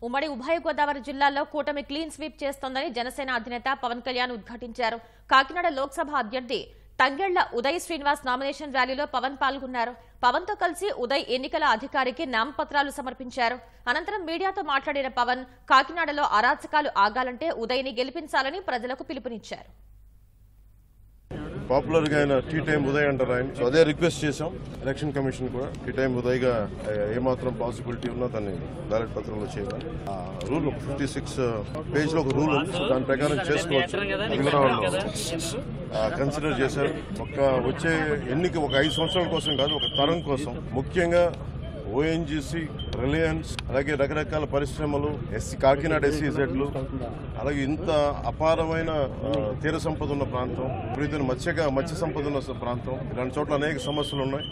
ఉమ్మడి ఉభయ గోదావరి జిల్లాల్లో కూటమి క్లీన్ స్వీప్ చేస్తోందని జనసేన అధినేత పవన్ కళ్యాణ్ ఉద్ఘాటించారు. కాకినాడ లోక్సభ అభ్యర్థి తంగెళ్ల ఉదయ్ శ్రీనివాస్ నామినేషన్ ర్యాలీలో పవన్ పాల్గొన్నారు. పవన్ తో కలిసి ఉదయ్ ఎన్నికల అధికారికి నామపత్రాలు సమర్పించారు. అనంతరం మీడియాతో మాట్లాడిన పవన్ కాకినాడలో అరాచకాలు ఆగాలంటే ఉదయ్ ని గెలిపించాలని ప్రజలకు పిలుపునిచ్చారు. పాపులర్ గా ఆయన టీ టైం ఉదయ్ అంటారు ఆయన. సో అదే రిక్వెస్ట్ చేశాం ఎలక్షన్ కమిషన్ కూడా టీ టైం ఉదయ్ గా ఏమాత్రం పాసిబిలిటీ ఉన్నా దాన్ని బ్యాలెట్ పత్రంలో చేయాలి. రూల్ 56 పేజ్ లో ఒక రూల్ ఉంది. సో దాని ప్రకారం చేసుకోవచ్చు. మిగతా వాళ్ళు కన్సిడర్ చేశారు. వచ్చే ఎన్నిక ఒక 5 సంవత్సరాల కోసం కాదు, ఒక తరం కోసం. ముఖ్యంగా ఓఎన్జీసీ, రిలయన్స్, అలాగే రకరకాల పరిశ్రమలు, కాకినాడ SEZలు, అలాగే ఇంత అపారమైన తీర సంపద ఉన్న ప్రాంతం, విపరీతమైన మత్స్య సంపద ఉన్న ప్రాంతం, ఇలాంటి చోట్ల అనేక సమస్యలు ఉన్నాయి.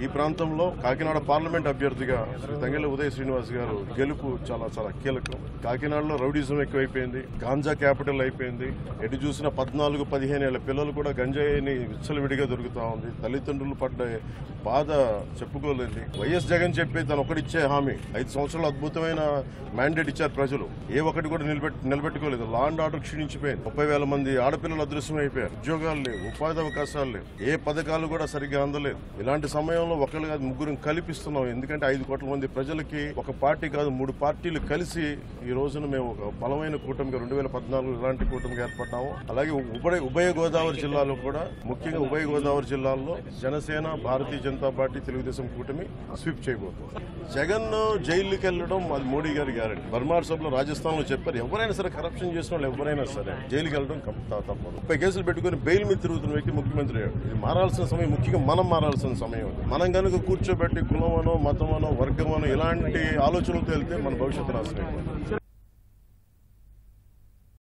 ఈ ప్రాంతంలో కాకినాడ పార్లమెంట్ అభ్యర్థిగా శ్రీ తంగెళ్ల ఉదయ్ శ్రీనివాస్ గారు గెలుపు చాలా చాలా కీలకం. కాకినాడలో రౌడీజం ఎక్కువైపోయింది, గాంజా క్యాపిటల్ అయిపోయింది. ఎటు చూసిన 14-15 ఏళ్ల పిల్లలు కూడా గంజాయిని విచ్చలవిడిగా దొరుకుతా ఉంది. తల్లిదండ్రులు పడ్డ బాధ చెప్పుకోలేదు. వైఎస్ జగన్ చెప్పి తను ఒకటిచ్చే హామీ 5 సంవత్సరాలు అద్భుతమైన మ్యాండేట్ ఇచ్చారు ప్రజలు. ఏ ఒక్కటి కూడా నిలబెట్టుకోలేదు. Law and order క్షీణించిపోయింది. 30,000 మంది ఆడపిల్లలు అదృశ్యమైపోయారు. ఉద్యోగాలు లేవు, ఉపాధి అవకాశాలు లేవు, ఏ పథకాలు కూడా సరిగ్గా అందలేదు. ఇలాంటి సమయంలో ఒకళ్ళు కాదు, ముగ్గురు కల్పిస్తున్నాం. ఎందుకంటే 5 కోట్ల మంది ప్రజలకి ఒక పార్టీ కాదు 3 పార్టీలు కలిసి ఈ రోజున మేము ఒక బలమైన కూటమిగా 2014 ఇలాంటి కూటమిగా ఏర్పడ్డాము. అలాగే ఉభయ గోదావరి జిల్లాలో కూడా, ముఖ్యంగా ఉభయ గోదావరి జిల్లాల్లో జనసేన, భారతీయ జనతా పార్టీ, తెలుగుదేశం కూటమి స్వీప్ చేయబోతుంది. జగన్ జైలుకి వెళ్లడం అది మోడీ గారి గ్యారెంటీ. బర్మార్ సభలో రాజస్థాన్ లో చెప్పారు, ఎవరైనా సరే కరప్షన్ చేసిన వాళ్ళు ఎవరైనా సరే జైలుకి వెళ్లడం తప్పదు. 30 కేసులు పెట్టుకుని బెయిల్ మీద తిరుగుతున్న వ్యక్తి ముఖ్యమంత్రి. ఇది మారాల్సిన సమయం, ముఖ్యంగా మనం మారాల్సిన సమయం. మనం కనుక కూర్చోబెట్టి కులమనో, మతమనో, వర్గమనో ఇలాంటి ఆలోచనలతో వెళ్తే మన భవిష్యత్తు నాశనం అయిపోతుంది.